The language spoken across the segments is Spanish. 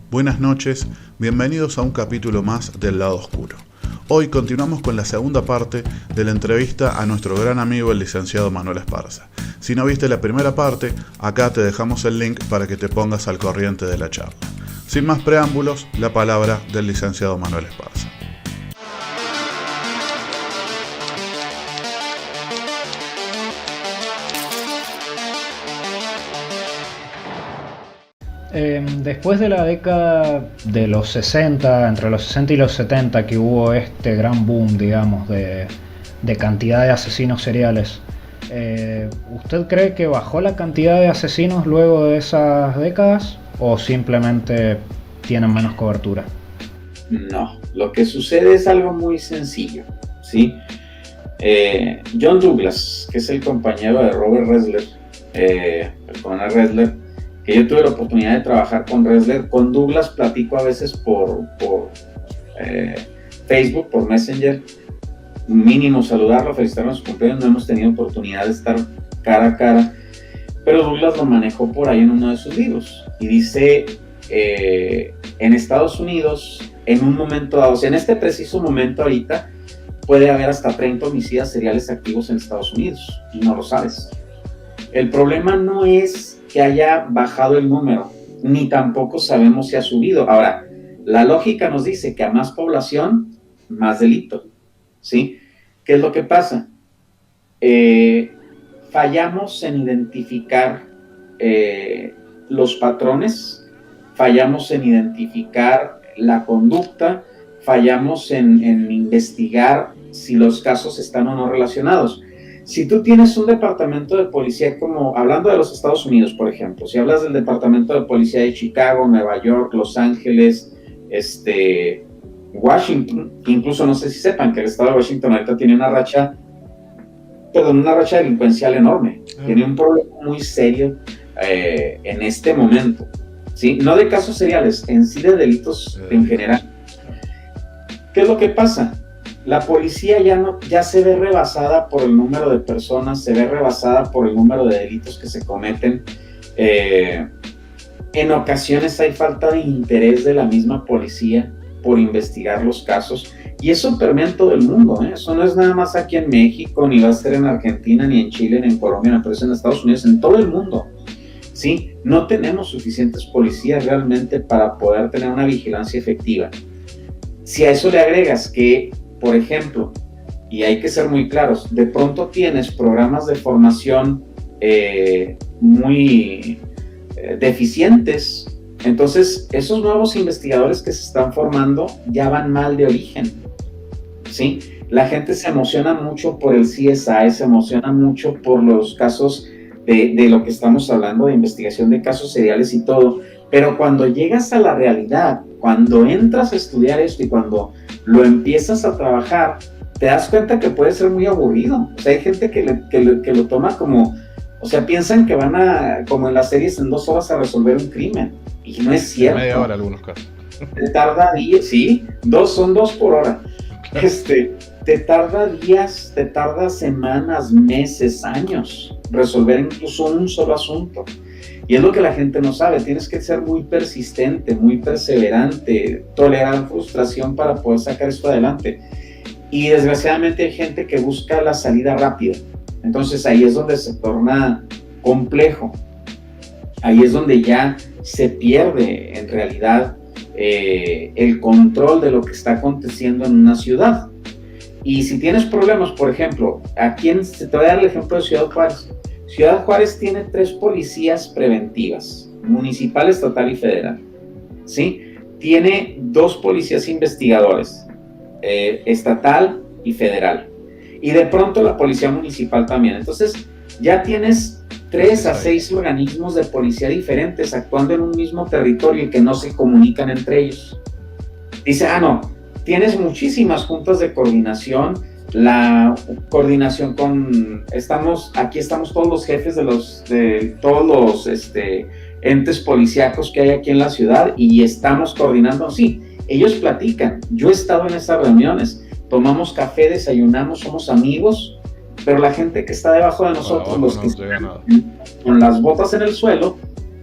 Buenas noches, bienvenidos a un capítulo más del Lado Oscuro. Hoy continuamos con la segunda parte de la entrevista a nuestro gran amigo el licenciado Manuel Esparza. Si no viste la primera parte, acá te dejamos el link para que te pongas al corriente de la charla. Sin más preámbulos, la palabra del licenciado Manuel Esparza. Después de la década de los 60, entre los 60 y los 70, que hubo este gran boom, digamos, de cantidad de asesinos seriales, ¿usted cree que bajó la cantidad de asesinos luego de esas décadas o simplemente tienen menos cobertura? No, lo que sucede es algo muy sencillo, ¿sí? John Douglas, que es el compañero de Robert Ressler, el coronel Ressler, que yo tuve la oportunidad de trabajar con Ressler. Con Douglas platico a veces por Facebook, por Messenger, mínimo saludarlo, felicitarlo en su cumpleaños. No hemos tenido oportunidad de estar cara a cara, pero Douglas lo manejó por ahí en uno de sus libros y dice, en Estados Unidos, en un momento dado, o sea, en este preciso momento ahorita, puede haber hasta 30 homicidas seriales activos en Estados Unidos y no lo sabes. El problema no es que haya bajado el número, ni tampoco sabemos si ha subido. Ahora, la lógica nos dice que a más población, más delito, ¿sí? ¿Qué es lo que pasa? Fallamos en identificar los patrones, fallamos en identificar la conducta, fallamos en investigar si los casos están o no relacionados. Si tú tienes un departamento de policía, como hablando de los Estados Unidos, por ejemplo, si hablas del departamento de policía de Chicago, Nueva York, Los Ángeles, Washington, incluso no sé si sepan que el estado de Washington ahorita tiene una racha delincuencial enorme, tiene un problema muy serio en este momento, ¿sí? No de casos seriales, en sí de delitos en general. ¿Qué es lo que pasa? La policía ya se ve rebasada por el número de personas, se ve rebasada por el número de delitos que se cometen. En ocasiones hay falta de interés de la misma policía por investigar los casos, y eso permea en todo el mundo, ¿eh? Eso no es nada más aquí en México, ni va a ser en Argentina, ni en Chile, ni en Colombia, pero es en Estados Unidos, en todo el mundo, ¿sí? No tenemos suficientes policías realmente para poder tener una vigilancia efectiva. Si a eso le agregas que, por ejemplo, y hay que ser muy claros, de pronto tienes programas de formación muy deficientes, entonces esos nuevos investigadores que se están formando ya van mal de origen, ¿sí? La gente se emociona mucho por el CSI, se emociona mucho por los casos de lo que estamos hablando, de investigación de casos seriales y todo, pero cuando llegas a la realidad, cuando entras a estudiar esto y cuando lo empiezas a trabajar, te das cuenta que puede ser muy aburrido. O sea, hay gente que lo toma como, o sea, piensan que van a, como en las series, en 2 horas a resolver un crimen, y no es cierto. Media hora algunos casos. Te tarda días, sí, son 2 por hora. Te tarda días, te tarda semanas, meses, años resolver incluso un solo asunto. Y es lo que la gente no sabe, tienes que ser muy persistente, muy perseverante, tolerar frustración para poder sacar esto adelante. Y desgraciadamente hay gente que busca la salida rápida. Entonces ahí es donde se torna complejo. Ahí es donde ya se pierde en realidad el control de lo que está aconteciendo en una ciudad. Y si tienes problemas, por ejemplo, te voy a dar el ejemplo de Ciudad Juárez. Ciudad Juárez tiene 3 policías preventivas, municipal, estatal y federal, ¿sí? Tiene 2 policías investigadores, estatal y federal. Y de pronto la policía municipal también. Entonces ya tienes 3 a 6 organismos de policía diferentes actuando en un mismo territorio y que no se comunican entre ellos. Dice, no, tienes muchísimas juntas de coordinación, la coordinación aquí estamos todos los jefes de todos los entes policíacos que hay aquí en la ciudad y estamos coordinando. Sí, ellos platican, yo he estado en esas reuniones, tomamos café, desayunamos, somos amigos, Pero la gente que está debajo de nosotros, los que están con las botas en el suelo,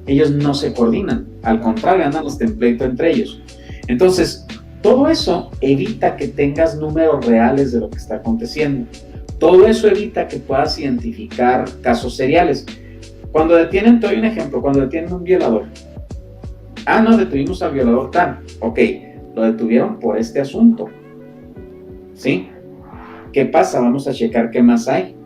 ellos no se coordinan. Al contrario, andan los templeitos entre ellos. Entonces, todo eso evita que tengas números reales de lo que está aconteciendo. Todo eso evita que puedas identificar casos seriales. Cuando detienen, te doy un ejemplo, cuando detienen a un violador. No, detuvimos al violador tal. Ok, lo detuvieron por este asunto. ¿Sí? ¿Qué pasa? Vamos a checar qué más hay.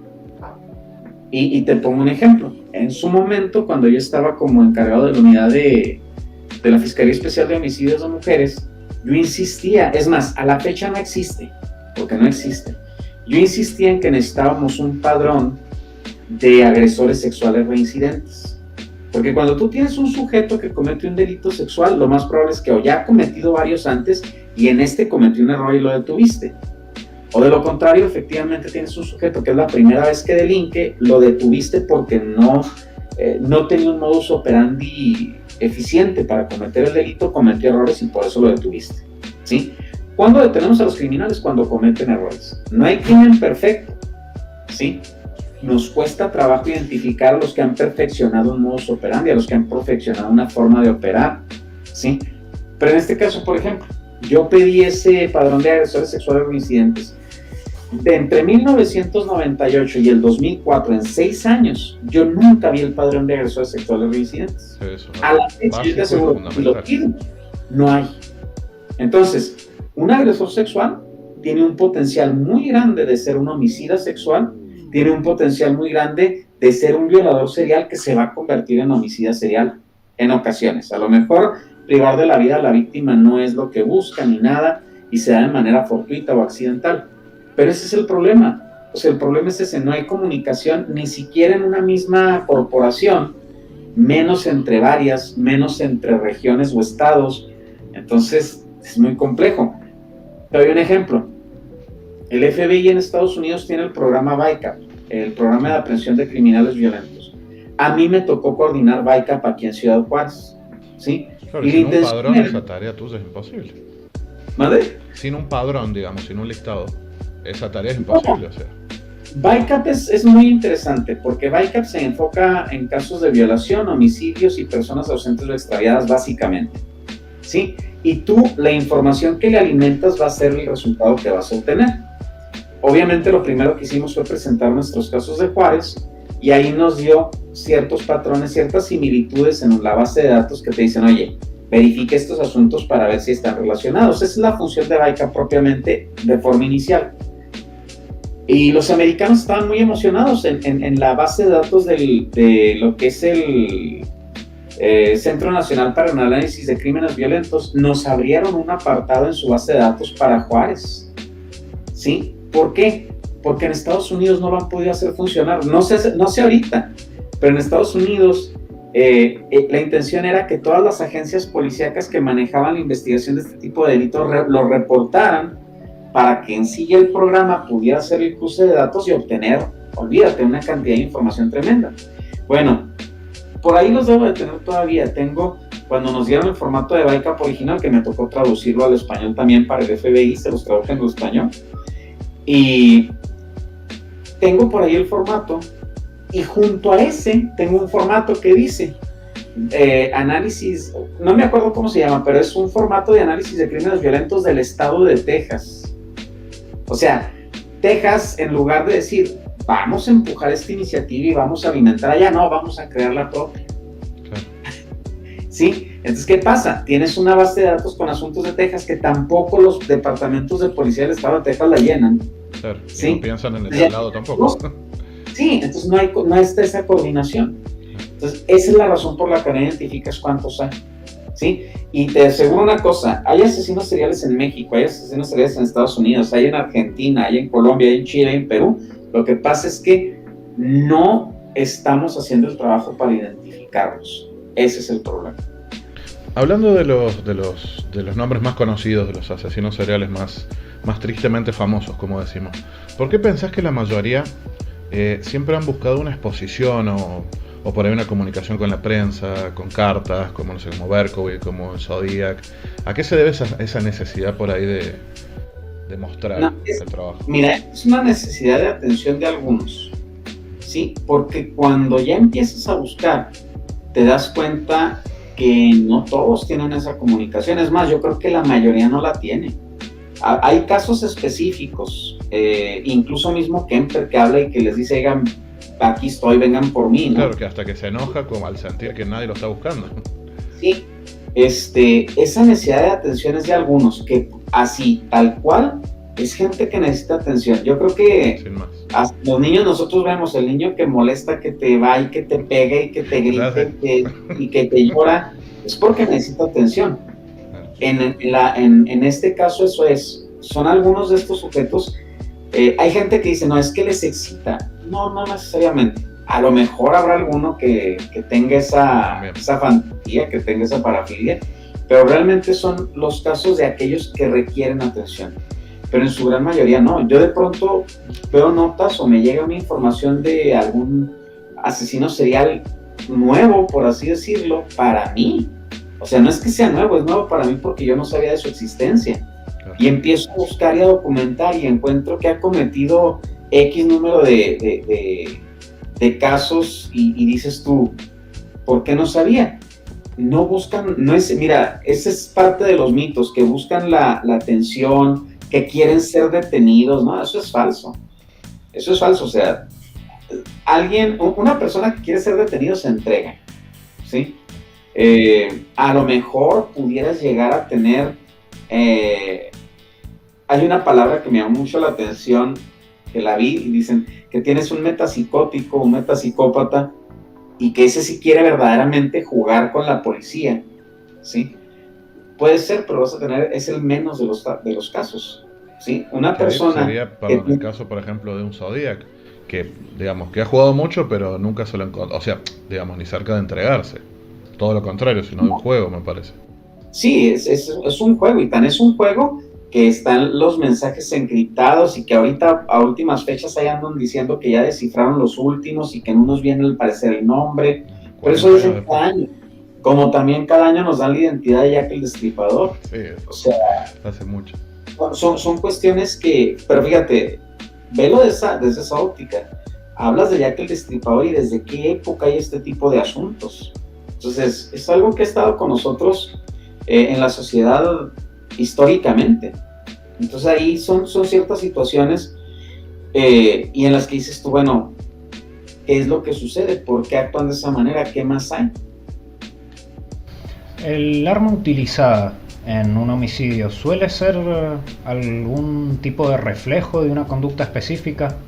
Y te pongo un ejemplo. En su momento, cuando yo estaba como encargado de la unidad de la Fiscalía Especial de Homicidios de Mujeres, yo insistía, es más, a la fecha no existe, porque no existe. Yo insistía en que necesitábamos un padrón de agresores sexuales reincidentes. Porque cuando tú tienes un sujeto que comete un delito sexual, lo más probable es que o ya ha cometido varios antes y en este cometió un error y lo detuviste. O de lo contrario, efectivamente tienes un sujeto que es la primera vez que delinque, lo detuviste porque no tenía un modus operandi eficiente para cometer el delito, cometió errores y por eso lo detuviste. ¿Sí? ¿Cuándo detenemos a los criminales? Cuando cometen errores. No hay crimen perfecto. ¿Sí? Nos cuesta trabajo identificar a los que han perfeccionado un modus operandi, a los que han perfeccionado una forma de operar. ¿Sí? Pero en este caso, por ejemplo, yo pedí ese padrón de agresores sexuales reincidentes. Entre 1998 y el 2004, en 6 años, yo nunca vi el padrón de agresores sexuales reincidentes. Eso, a la fecha, yo te aseguro, si lo pido, no hay. Entonces, un agresor sexual tiene un potencial muy grande de ser un homicida sexual, tiene un potencial muy grande de ser un violador serial que se va a convertir en homicida serial en ocasiones. A lo mejor privar de la vida a la víctima no es lo que busca ni nada y se da de manera fortuita o accidental. Pero ese es el problema. O sea, el problema es ese, no hay comunicación ni siquiera en una misma corporación, menos entre varias, menos entre regiones o estados. Entonces, es muy complejo. Te doy un ejemplo. El FBI en Estados Unidos tiene el programa VICAP, el programa de aprehensión de criminales violentos. A mí me tocó coordinar VICAP aquí en Ciudad Juárez, ¿sí? Claro, y sin un padrón esa tarea tuya es imposible. ¿Vale? Sin un padrón, digamos, sin un listado, esa tarea es imposible, o sea. VICAP es muy interesante porque VICAP se enfoca en casos de violación, homicidios y personas ausentes o extraviadas básicamente, ¿sí? Y tú, la información que le alimentas va a ser el resultado que vas a obtener. Obviamente lo primero que hicimos fue presentar nuestros casos de Juárez y ahí nos dio ciertos patrones, ciertas similitudes en la base de datos que te dicen, oye, verifique estos asuntos para ver si están relacionados. Esa es la función de VICAP propiamente de forma inicial. Y los americanos estaban muy emocionados en la base de datos de lo que es el Centro Nacional para el Análisis de Crímenes Violentos. Nos abrieron un apartado en su base de datos para Juárez. ¿Sí? ¿Por qué? Porque en Estados Unidos no lo han podido hacer funcionar. No sé ahorita, pero en Estados Unidos la intención era que todas las agencias policíacas que manejaban la investigación de este tipo de delitos lo reportaran para que en sí el programa pudiera hacer el cruce de datos y obtener, olvídate, una cantidad de información tremenda. Bueno, por ahí los debo de tener todavía. Tengo, cuando nos dieron el formato de VICAP original, que me tocó traducirlo al español también para el FBI, se los traduje en español. Y tengo por ahí el formato, y junto a ese tengo un formato que dice análisis, no me acuerdo cómo se llama, pero es un formato de análisis de crímenes violentos del estado de Texas. O sea, Texas, en lugar de decir, vamos a empujar esta iniciativa y vamos a alimentar allá, no, vamos a crear la propia. Claro. ¿Sí? Entonces, ¿qué pasa? Tienes una base de datos con asuntos de Texas que tampoco los departamentos de policía del estado de Texas la llenan. Claro, ¿sí? No piensan en ese lado tampoco. Sí, entonces no está esa coordinación. Entonces, esa es la razón por la que no identificas cuántos hay. ¿Sí? Y te aseguro una cosa, hay asesinos seriales en México, hay asesinos seriales en Estados Unidos, hay en Argentina, hay en Colombia, hay en Chile, hay en Perú. Lo que pasa es que no estamos haciendo el trabajo para identificarlos. Ese es el problema. Hablando de los nombres más conocidos, de los asesinos seriales más tristemente famosos, como decimos, ¿por qué pensás que la mayoría siempre han buscado una exposición o por ahí una comunicación con la prensa, con cartas, como no sé, como Berkowitz, como Zodiac? ¿A qué se debe esa necesidad por ahí demostrar No, el trabajo. mira, es una necesidad de atención de algunos, ¿sí? Porque cuando ya empiezas a buscar, te das cuenta que no todos tienen esa comunicación. Es más, yo creo que la mayoría no la tiene. Hay casos específicos, incluso mismo Kemper que habla y que les dice, oigan, aquí estoy, vengan por mí, ¿no? Claro, que hasta que se enoja como al sentir que nadie lo está buscando. Sí, esa necesidad de atención es de algunos, que así, tal cual, es gente que necesita atención. Yo creo que Sin más. hasta los niños, nosotros vemos el niño que molesta, que te va y que te pega y que te grita y que te llora, es porque necesita atención. En este caso eso son algunos de estos sujetos. Hay gente que dice, no, es que les excita. No, no necesariamente. A lo mejor habrá alguno que tenga esa fantasía, que tenga esa parafilia, pero realmente son los casos de aquellos que requieren atención. Pero en su gran mayoría no. Yo de pronto veo notas o me llega una información de algún asesino serial nuevo, por así decirlo, para mí. O sea, no es que sea nuevo, es nuevo para mí porque yo no sabía de su existencia. Claro. Y empiezo a buscar y a documentar y encuentro que ha cometido X número de casos y dices tú, ¿por qué no sabía? No buscan, mira, ese es parte de los mitos, que buscan la atención, que quieren ser detenidos, ¿no? Eso es falso. Eso es falso, o sea, una persona que quiere ser detenido se entrega, ¿sí? A lo mejor pudieras llegar a tener, hay una palabra que me llamó mucho la atención, que la vi y dicen que tienes un metapsicótico, un metapsicópata, y que ese sí quiere verdaderamente jugar con la policía, ¿sí? Puede ser, pero vas a tener, es el menos de los casos, ¿sí? Una persona... Sería, perdón, el caso, por ejemplo, de un Zodiac, que, digamos, que ha jugado mucho, pero nunca se lo encontró, o sea, digamos, ni cerca de entregarse. Todo lo contrario, sino de un juego, me parece. Sí, es un juego, y tan es un juego que están los mensajes encriptados y que ahorita a últimas fechas ahí andan diciendo que ya descifraron los últimos y que en unos viene al parecer el nombre. Por eso dicen cada año. Como también cada año nos dan la identidad de Jack el Destripador. Sí, o sea, hace mucho. Son cuestiones que, pero fíjate, velo desde esa óptica. Hablas de Jack el Destripador y desde qué época hay este tipo de asuntos. Entonces, es algo que ha estado con nosotros en la sociedad históricamente. Entonces ahí son ciertas situaciones y en las que dices tú, bueno, ¿qué es lo que sucede? ¿Por qué actúan de esa manera? ¿Qué más hay? ¿El arma utilizada en un homicidio suele ser algún tipo de reflejo de una conducta específica?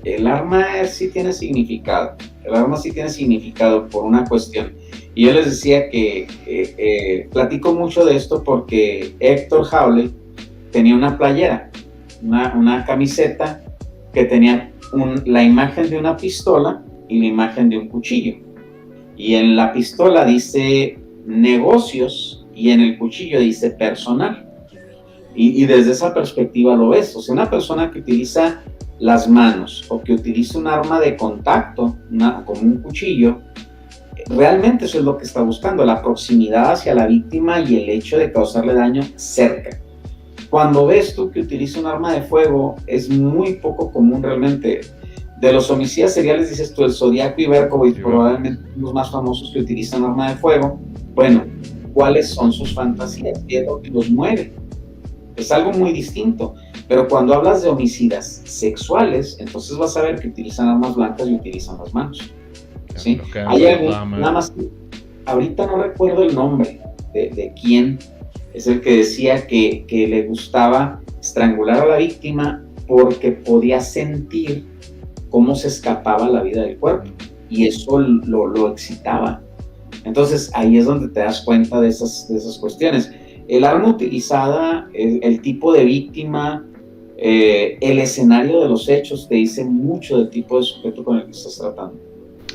El arma sí tiene significado. El arma sí tiene significado por una cuestión. Y yo les decía que platico mucho de esto porque Héctor Hawley tenía una playera, una camiseta que tenía la imagen de una pistola y la imagen de un cuchillo. Y en la pistola dice negocios y en el cuchillo dice personal. Y desde esa perspectiva lo ves. O sea, una persona que utiliza las manos o que utiliza un arma de contacto, como un cuchillo, realmente eso es lo que está buscando, la proximidad hacia la víctima y el hecho de causarle daño cerca. Cuando ves tú que utiliza un arma de fuego, es muy poco común realmente. De los homicidas seriales, dices tú, el Zodiaco y Berkowitz, probablemente los más famosos que utilizan arma de fuego. Bueno, ¿cuáles son sus fantasías? ¿Qué es lo que los mueve? Es algo muy distinto. Pero cuando hablas de homicidas sexuales, entonces vas a ver que utilizan armas blancas y utilizan las manos. ¿Sí? Hay algún, nada más, ahorita no recuerdo el nombre de quién es el que decía que le gustaba estrangular a la víctima porque podía sentir cómo se escapaba la vida del cuerpo y eso lo excitaba. Entonces ahí es donde te das cuenta de esas cuestiones. El arma utilizada, el tipo de víctima, el escenario de los hechos te dice mucho del tipo de sujeto con el que estás tratando.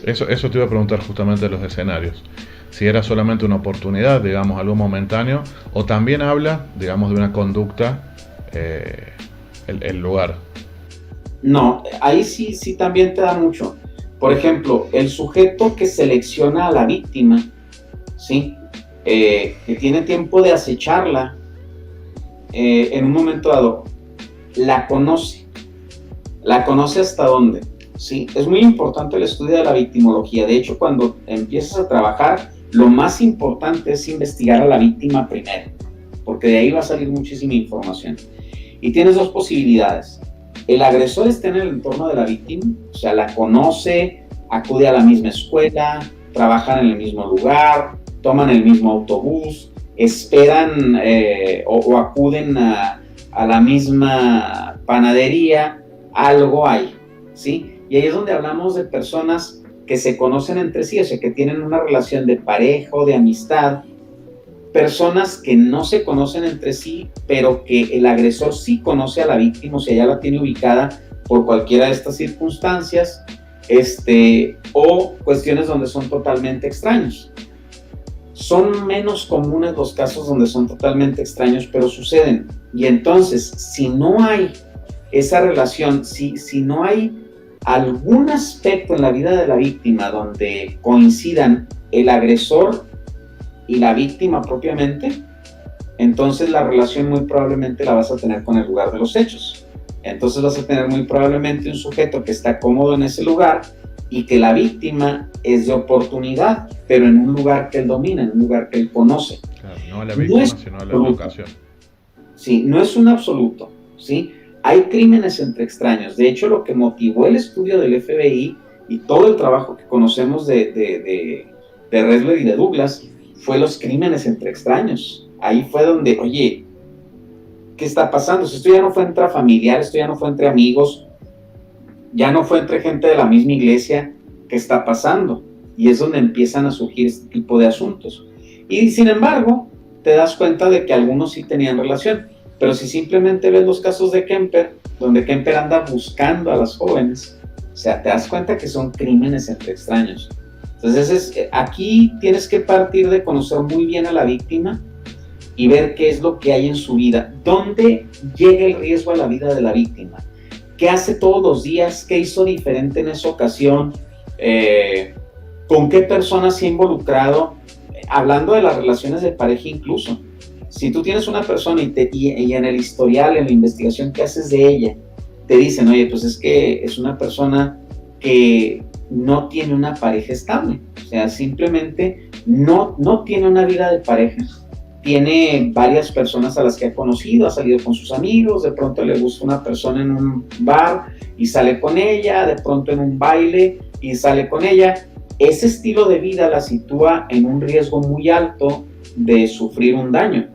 Eso te iba a preguntar justamente de los escenarios. Si era solamente una oportunidad, digamos, algo momentáneo, o también habla, digamos, de una conducta, el lugar. No, ahí sí también te da mucho. Por ejemplo, el sujeto que selecciona a la víctima, ¿sí? Que tiene tiempo de acecharla, en un momento dado la conoce. ¿La conoce hasta dónde? Sí, es muy importante el estudio de la victimología. De hecho, cuando empiezas a trabajar, lo más importante es investigar a la víctima primero, porque de ahí va a salir muchísima información. Y tienes dos posibilidades. El agresor está en el entorno de la víctima, o sea, la conoce, acude a la misma escuela, trabajan en el mismo lugar, toman el mismo autobús, esperan o acuden a la misma panadería, algo hay, ¿sí? Y ahí es donde hablamos de personas que se conocen entre sí, o sea, que tienen una relación de pareja o de amistad, personas que no se conocen entre sí, pero que el agresor sí conoce a la víctima, o sea, ya la tiene ubicada por cualquiera de estas circunstancias, o cuestiones donde son totalmente extraños. Son menos comunes los casos donde son totalmente extraños, pero suceden. Y entonces, si no hay esa relación, si no hay algún aspecto en la vida de la víctima donde coincidan el agresor y la víctima propiamente, entonces la relación muy probablemente la vas a tener con el lugar de los hechos. Entonces vas a tener muy probablemente un sujeto que está cómodo en ese lugar y que la víctima es de oportunidad, pero en un lugar que él domina, en un lugar que él conoce. Claro, no a la víctima, sino a la educación. Sí, no es un absoluto, ¿sí? Hay crímenes entre extraños. De hecho, lo que motivó el estudio del FBI y todo el trabajo que conocemos de Ressler y de Douglas fue los crímenes entre extraños. Ahí fue donde, oye, ¿qué está pasando? Si esto ya no fue entre familiares, esto ya no fue entre amigos, ya no fue entre gente de la misma iglesia, ¿qué está pasando? Y es donde empiezan a surgir este tipo de asuntos. Y sin embargo, te das cuenta de que algunos sí tenían relación. Pero si simplemente ves los casos de Kemper, donde Kemper anda buscando a las jóvenes, o sea, te das cuenta que son crímenes entre extraños. Entonces, aquí tienes que partir de conocer muy bien a la víctima y ver qué es lo que hay en su vida. ¿Dónde llega el riesgo a la vida de la víctima? ¿Qué hace todos los días? ¿Qué hizo diferente en esa ocasión? ¿Con qué personas se ha involucrado? Hablando de las relaciones de pareja incluso. Si tú tienes una persona y en el historial, en la investigación que haces de ella, te dicen, oye, pues es que es una persona que no tiene una pareja estable, o sea, simplemente no tiene una vida de pareja, tiene varias personas a las que ha conocido, ha salido con sus amigos, de pronto le gusta una persona en un bar y sale con ella, de pronto en un baile y sale con ella. Ese estilo de vida la sitúa en un riesgo muy alto de sufrir un daño,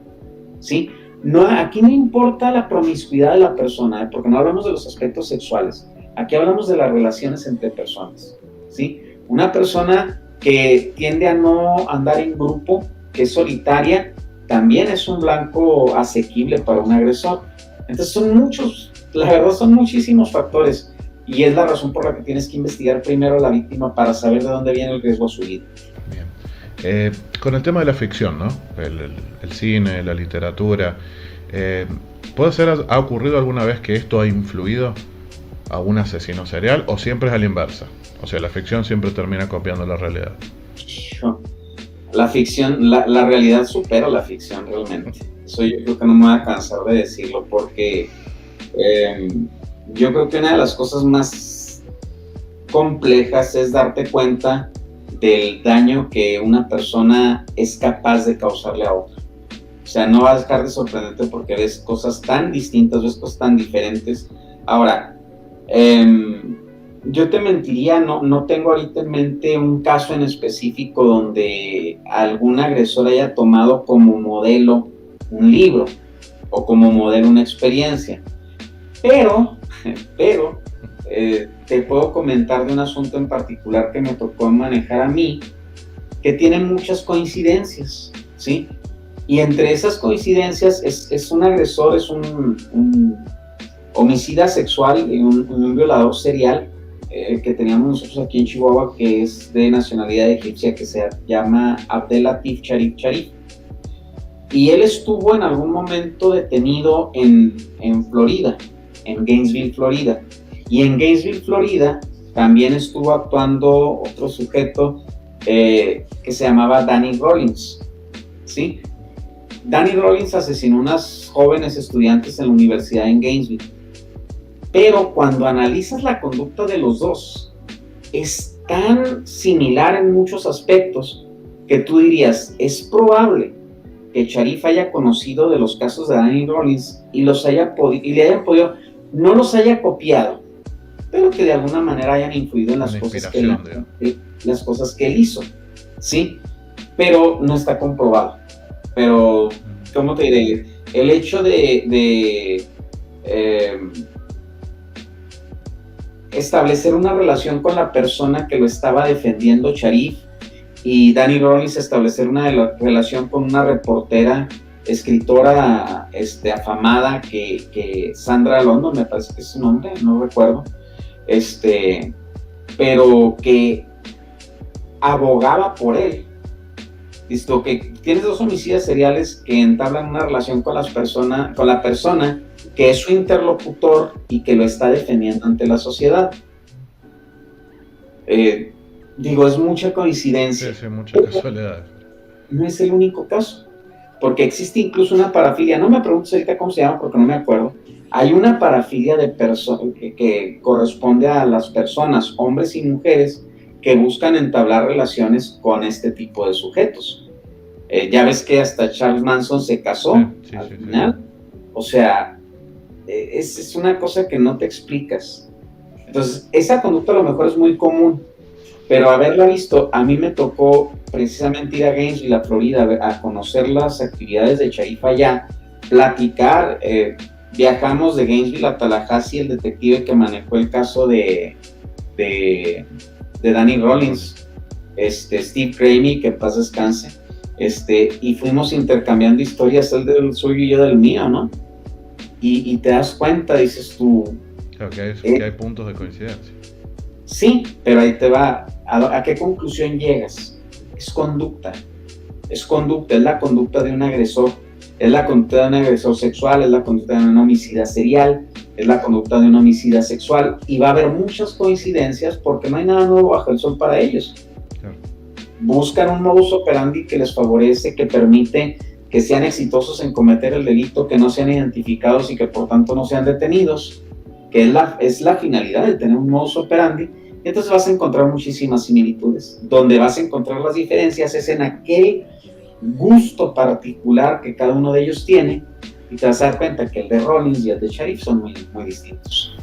¿sí? No, aquí no importa la promiscuidad de la persona, porque no hablamos de los aspectos sexuales, aquí hablamos de las relaciones entre personas, ¿sí? Una persona que tiende a no andar en grupo, que es solitaria, también es un blanco asequible para un agresor. Entonces son muchos, la verdad son muchísimos factores, y es la razón por la que tienes que investigar primero a la víctima para saber de dónde viene el riesgo a su vida. Bien. Con el tema de la ficción, ¿no? El cine, la literatura, ¿puede ser, ha ocurrido alguna vez que esto ha influido a un asesino serial o siempre es a la inversa? O sea, la ficción siempre termina copiando la realidad. La ficción, la realidad supera la ficción realmente. Eso yo creo que no me voy a cansar de decirlo porque yo creo que una de las cosas más complejas es darte cuenta del daño que una persona es capaz de causarle a otra. O sea, no vas a dejar de sorprenderte porque ves cosas tan distintas, ves cosas tan diferentes. Ahora, yo te mentiría, no tengo ahorita en mente un caso en específico donde algún agresor haya tomado como modelo un libro o como modelo una experiencia. Pero te puedo comentar de un asunto en particular que me tocó manejar a mí, que tiene muchas coincidencias, ¿sí? Y entre esas coincidencias es un agresor, es un homicida sexual y un violador serial que teníamos nosotros aquí en Chihuahua, que es de nacionalidad egipcia, que se llama Abdelatif Sharif Sharif. Y él estuvo en algún momento detenido en Florida, en Gainesville, Florida. Y en Gainesville, Florida, también estuvo actuando otro sujeto que se llamaba Danny Rollins, ¿sí? Danny Rollins asesinó unas jóvenes estudiantes en la universidad en Gainesville. Pero cuando analizas la conducta de los dos, es tan similar en muchos aspectos que tú dirías, es probable que Sharif haya conocido de los casos de Danny Rollins y le hayan podido, no los haya copiado, pero que de alguna manera hayan influido en las cosas que él hizo, ¿sí? Pero no está comprobado. Pero, ¿cómo te diré? El hecho de establecer una relación con la persona que lo estaba defendiendo, Sharif, y Danny Rollins establecer una relación con una reportera, escritora afamada, que Sandra London, me parece que es su nombre, no recuerdo, pero que abogaba por él. Listo, que tienes dos homicidas seriales que entablan una relación con la persona que es su interlocutor y que lo está defendiendo ante la sociedad. Es mucha coincidencia. Sí, mucha casualidad. No es el único caso, porque existe incluso una parafilia. No me preguntes ahorita cómo se llama porque no me acuerdo. Hay una parafilia que corresponde a las personas, hombres y mujeres, que buscan entablar relaciones con este tipo de sujetos. Ya ves que hasta Charles Manson se casó al final. Sí. O sea, es una cosa que no te explicas. Entonces, esa conducta a lo mejor es muy común, pero haberla visto, a mí me tocó precisamente ir a Gainesville, a Florida, a conocer las actividades de Sharif allá, platicar. Viajamos de Gainesville a Tallahassee, el detective que manejó el caso de Danny Rollins, Steve Cramey, que en paz descanse, y fuimos intercambiando historias, él del suyo y yo del mío, ¿no? Y te das cuenta, dices tú... Claro, que hay puntos de coincidencia. Sí, pero ahí te va, ¿a qué conclusión llegas? Es conducta, es la conducta de un agresor, es la conducta de un agresor sexual, es la conducta de un homicida serial, es la conducta de un homicida sexual, y va a haber muchas coincidencias porque no hay nada nuevo bajo el sol para ellos. Claro. Buscan un modus operandi que les favorece, que permite que sean exitosos en cometer el delito, que no sean identificados y que por tanto no sean detenidos, que es la finalidad de tener un modus operandi. Y entonces vas a encontrar muchísimas similitudes. Donde vas a encontrar las diferencias es en aquel gusto particular que cada uno de ellos tiene, y te vas a dar cuenta que el de Rollins y el de Sharif son muy, muy distintos.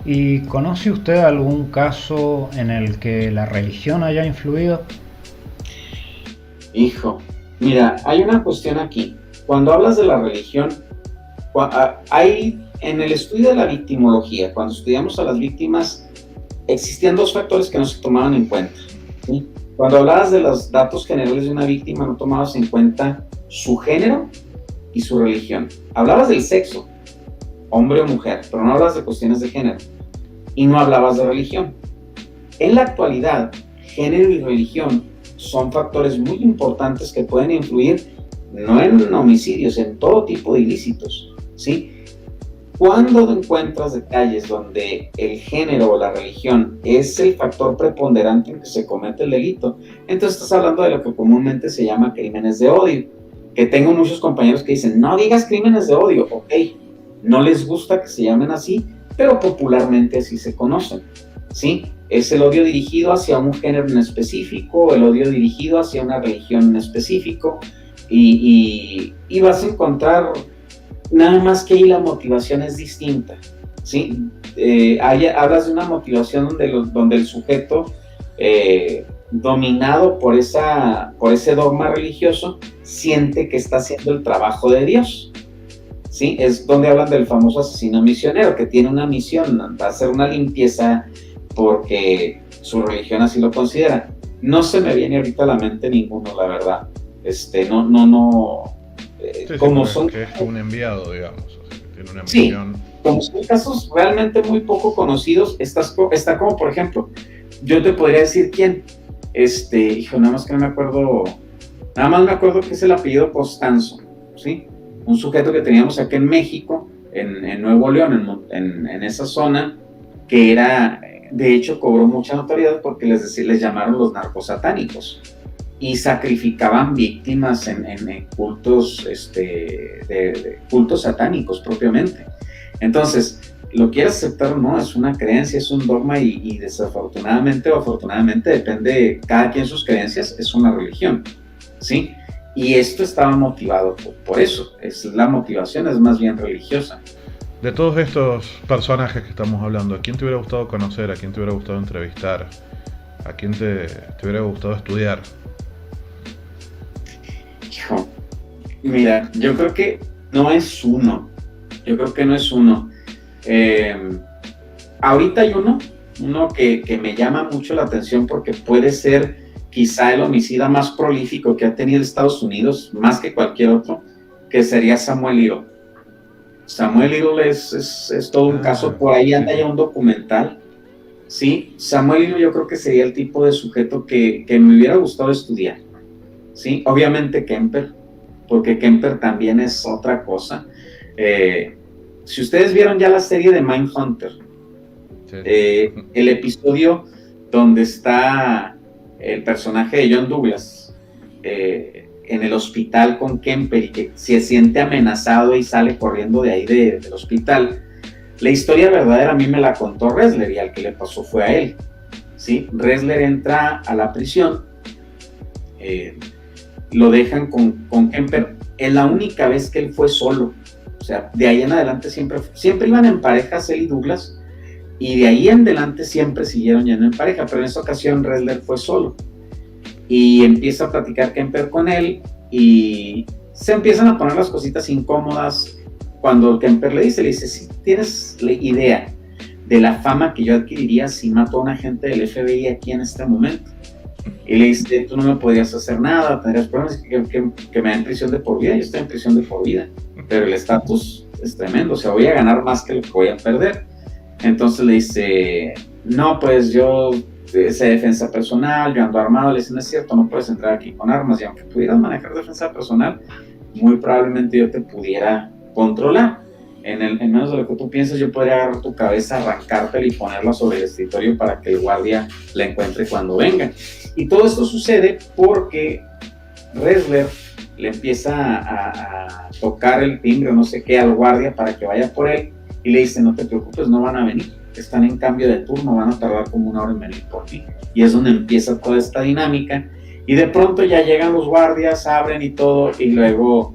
¿Y conoce usted algún caso en el que la religión haya influido? Hijo, mira, hay una cuestión aquí. Cuando hablas de la religión, hay en el estudio de la victimología, cuando estudiamos a las víctimas, existían dos factores que no se tomaban en cuenta, ¿sí? Cuando hablabas de los datos generales de una víctima, no tomabas en cuenta su género y su religión. Hablabas del sexo, hombre o mujer, pero no hablabas de cuestiones de género. Y no hablabas de religión. En la actualidad, género y religión son factores muy importantes que pueden influir no en homicidios, en todo tipo de ilícitos, ¿sí? Cuando encuentras detalles donde el género o la religión es el factor preponderante en que se comete el delito, entonces estás hablando de lo que comúnmente se llama crímenes de odio. Que tengo muchos compañeros que dicen, no digas crímenes de odio, ok, no les gusta que se llamen así, pero popularmente así se conocen, ¿sí? Es el odio dirigido hacia un género en específico, el odio dirigido hacia una religión en específico, y vas a encontrar nada más que ahí la motivación es distinta, ¿sí? Hablas de una motivación donde el sujeto, dominado por ese dogma religioso, siente que está haciendo el trabajo de Dios, ¿sí? Es donde hablan del famoso asesino misionero, que tiene una misión, hacer una limpieza porque su religión así lo considera. No se me viene ahorita a la mente ninguno, la verdad. Como son... Que es un enviado, digamos, o sea, que tiene una misión. Sí, como son casos realmente muy poco conocidos, está como, por ejemplo, yo te podría decir quién, nada más que no me acuerdo, nada más me acuerdo que es el apellido Costanzo, ¿sí? Un sujeto que teníamos aquí en México, en Nuevo León, en esa zona, que era, de hecho, cobró mucha notoriedad porque les llamaron los narcosatánicos, y sacrificaban víctimas en cultos, de cultos satánicos propiamente. Entonces, lo quieras aceptar o no, es una creencia, es un dogma y desafortunadamente o afortunadamente, depende de cada quien sus creencias, es una religión, ¿sí? Y esto estaba motivado por eso, la motivación es más bien religiosa. De todos estos personajes que estamos hablando, ¿a quién te hubiera gustado conocer? ¿A quién te hubiera gustado entrevistar? ¿A quién te hubiera gustado estudiar? Hijo, mira, yo creo que no es uno. Ahorita hay uno que me llama mucho la atención porque puede ser quizá el homicida más prolífico que ha tenido Estados Unidos, más que cualquier otro, que sería Samuel Little. Samuel Little es todo un caso, por ahí anda ya un documental. Sí, Samuel Little yo creo que sería el tipo de sujeto que me hubiera gustado estudiar. Sí, obviamente Kemper, porque Kemper también es otra cosa. Si ustedes vieron ya la serie de Mindhunter, sí. El episodio donde está el personaje de John Douglas en el hospital con Kemper y que se siente amenazado y sale corriendo de ahí del hospital, la historia verdadera a mí me la contó Ressler y al que le pasó fue a él. ¿Sí? Ressler entra a la prisión, lo dejan con Kemper, es la única vez que él fue solo. O sea, de ahí en adelante siempre iban en parejas él y Douglas, y de ahí en adelante siempre siguieron yendo en pareja, pero en esta ocasión Ressler fue solo. Y empieza a platicar Kemper con él, y se empiezan a poner las cositas incómodas. Cuando Kemper le dice, si tienes la idea de la fama que yo adquiriría si mato a un agente del FBI aquí en este momento. Y le dice, tú no me podrías hacer nada, tendrías problemas, que me den prisión de por vida. Yo estoy en prisión de por vida, pero el estatus es tremendo, o sea, voy a ganar más que lo que voy a perder. Entonces le dice, no, pues yo sé defensa personal, yo ando armado. Le dice, no es cierto, no puedes entrar aquí con armas, y aunque pudieras manejar defensa personal, muy probablemente yo te pudiera controlar. En menos de lo que tú piensas, yo podría agarrar tu cabeza, arrancártela y ponerla sobre el escritorio para que el guardia la encuentre cuando venga. Y todo esto sucede porque Ressler le empieza a tocar el timbre o no sé qué al guardia para que vaya por él, y le dice, no te preocupes, no van a venir, están en cambio de turno, van a tardar como 1 hora en venir por ti. Y es donde empieza toda esta dinámica, y de pronto ya llegan los guardias, abren y todo, y luego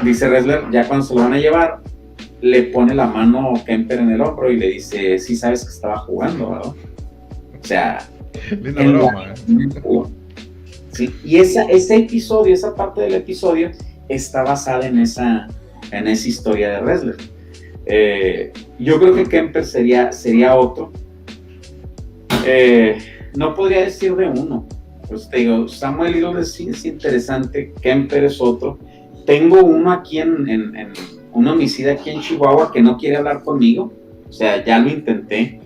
dice Ressler, ya cuando se lo van a llevar, le pone la mano Kemper en el hombro y le dice, sí sabes que estaba jugando, ¿verdad? O sea, linda broma, sí, y ese episodio, esa parte del episodio está basada en esa historia de Ressler. Yo creo que Kemper sería otro. No podría decir de uno. Pues te digo, Samuel Little es interesante, Kemper es otro. Tengo uno aquí un homicida aquí en Chihuahua que no quiere hablar conmigo. O sea, ya lo intenté.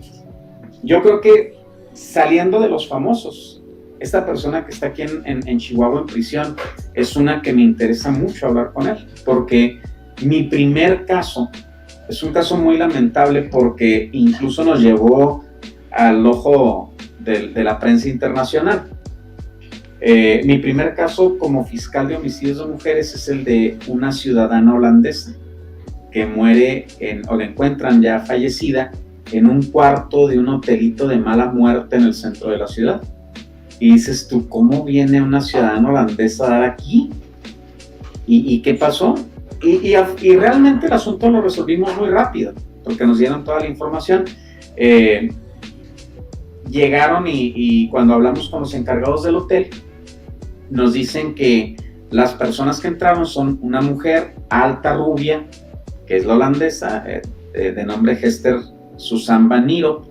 Yo creo que saliendo de los famosos, esta persona que está aquí en Chihuahua en prisión es una que me interesa mucho hablar con él, porque mi primer caso es un caso muy lamentable porque incluso nos llevó al ojo de la prensa internacional. Mi primer caso como fiscal de homicidios de mujeres es el de una ciudadana holandesa que muere o la encuentran ya fallecida en un cuarto de un hotelito de mala muerte en el centro de la ciudad. Y dices tú, ¿cómo viene una ciudadana holandesa a dar aquí? ¿Y qué pasó? Y realmente el asunto lo resolvimos muy rápido, porque nos dieron toda la información. Llegaron y cuando hablamos con los encargados del hotel, nos dicen que las personas que entraron son una mujer alta, rubia, que es la holandesa, de nombre Hester Susan Van Niro,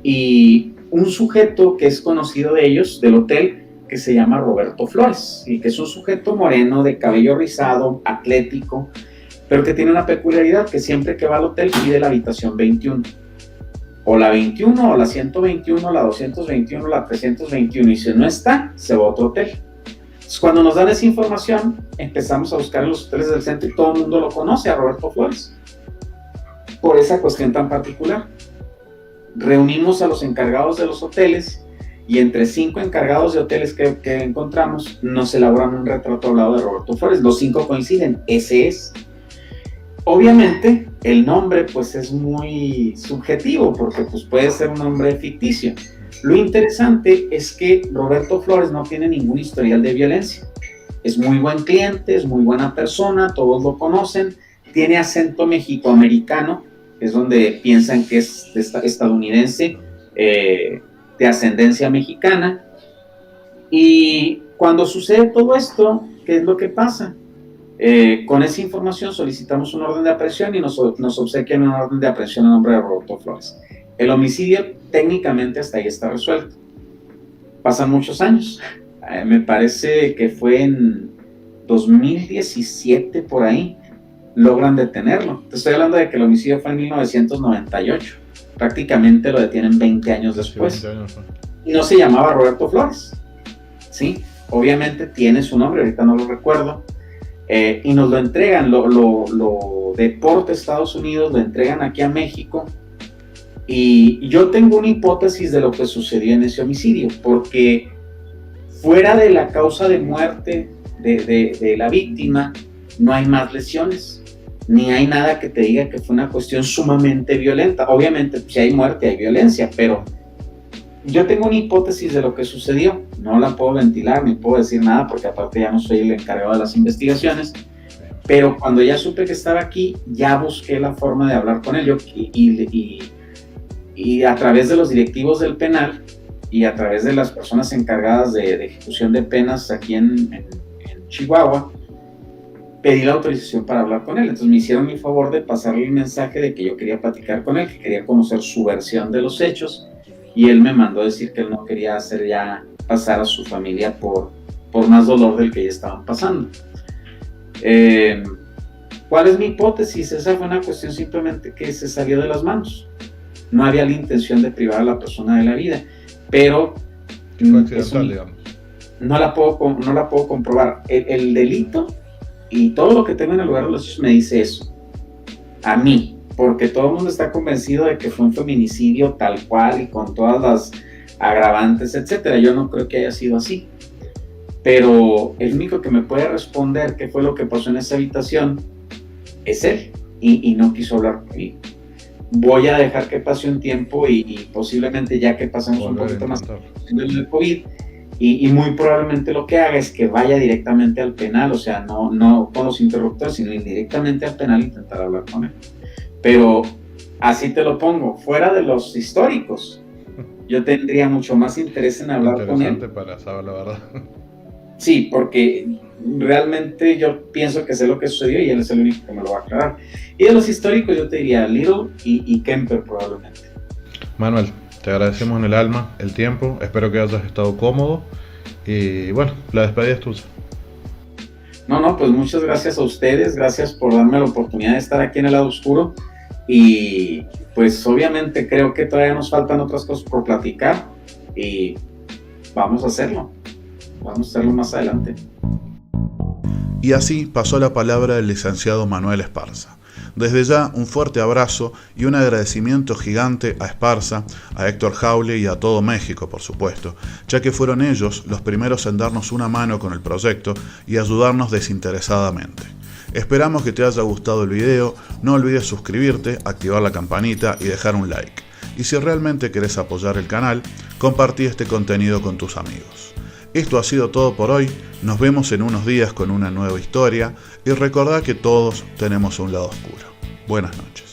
y un sujeto que es conocido de ellos, del hotel, que se llama Roberto Flores, y que es un sujeto moreno, de cabello rizado, atlético, pero que tiene una peculiaridad, que siempre que va al hotel pide la habitación 21, o la 21, o la 121, la 221, la 321, y si no está, se va a otro hotel. Entonces, cuando nos dan esa información, empezamos a buscar en los hoteles del centro y todo el mundo lo conoce a Roberto Flores, por esa cuestión tan particular. Reunimos a los encargados de los hoteles y entre 5 encargados de hoteles que encontramos, nos elaboran un retrato hablado de Roberto Flores. Los 5 coinciden, ese es. Obviamente, el nombre pues es muy subjetivo, porque pues puede ser un nombre ficticio. Lo interesante es que Roberto Flores no tiene ningún historial de violencia. Es muy buen cliente, es muy buena persona, todos lo conocen, tiene acento mexicoamericano, es donde piensan que es estadounidense, de ascendencia mexicana. Y cuando sucede todo esto, ¿qué es lo que pasa? Con esa información solicitamos un orden de aprehensión y nos obsequian un orden de aprehensión a nombre de Roberto Flores. El homicidio técnicamente hasta ahí está resuelto. Pasan muchos años. Me parece que fue en 2017 por ahí. Logran detenerlo. Te estoy hablando de que el homicidio fue en 1998. Prácticamente lo detienen 20 años después. Sí, 20 años. Y no se llamaba Roberto Flores. ¿Sí? Obviamente tiene su nombre, ahorita no lo recuerdo. Y nos lo entregan, lo deporta Estados Unidos, lo entregan aquí a México. Y yo tengo una hipótesis de lo que sucedió en ese homicidio, porque fuera de la causa de muerte de la víctima, no hay más lesiones, ni hay nada que te diga que fue una cuestión sumamente violenta. Obviamente, si hay muerte, hay violencia, pero yo tengo una hipótesis de lo que sucedió. No la puedo ventilar, ni puedo decir nada, porque aparte ya no soy el encargado de las investigaciones. Pero cuando ya supe que estaba aquí, ya busqué la forma de hablar con él. Y a través de los directivos del penal y a través de las personas encargadas de ejecución de penas aquí en Chihuahua, pedí la autorización para hablar con él. Entonces me hicieron el favor de pasarle el mensaje de que yo quería platicar con él, que quería conocer su versión de los hechos, y él me mandó decir que él no quería hacer ya pasar a su familia por más dolor del que ya estaban pasando. ¿Cuál es mi hipótesis? Esa fue una cuestión simplemente que se salió de las manos. No había la intención de privar a la persona de la vida, pero fue accidental, digamos. No la puedo comprobar. El delito y todo lo que tengo en el lugar de los hechos me dice eso. A mí, porque todo el mundo está convencido de que fue un feminicidio tal cual y con todas las agravantes, etcétera. Yo no creo que haya sido así. Pero el único que me puede responder qué fue lo que pasó en esa habitación es él, y no quiso hablar conmigo. Voy a dejar que pase un tiempo y posiblemente ya que pasemos un poquito más del COVID, y muy probablemente lo que haga es que vaya directamente al penal, o sea, no con los interruptores, sino directamente al penal e intentar hablar con él. Pero así te lo pongo, fuera de los históricos, yo tendría mucho más interés en hablar con él. Interesante para saber la verdad. Sí, porque realmente yo pienso que sé lo que sucedió y él es el único que me lo va a aclarar. Y de los históricos yo te diría Little y Kemper probablemente. Manuel, te agradecemos en el alma el tiempo, espero que hayas estado cómodo y bueno, la despedida es tuya. No, pues muchas gracias a ustedes, gracias por darme la oportunidad de estar aquí en el lado oscuro, y pues obviamente creo que todavía nos faltan otras cosas por platicar y vamos a hacerlo más adelante. Y así pasó la palabra del licenciado Manuel Esparza. Desde ya, un fuerte abrazo y un agradecimiento gigante a Esparza, a Héctor Jaule y a todo México, por supuesto, ya que fueron ellos los primeros en darnos una mano con el proyecto y ayudarnos desinteresadamente. Esperamos que te haya gustado el video, no olvides suscribirte, activar la campanita y dejar un like. Y si realmente querés apoyar el canal, compartí este contenido con tus amigos. Esto ha sido todo por hoy, nos vemos en unos días con una nueva historia y recordá que todos tenemos un lado oscuro. Buenas noches.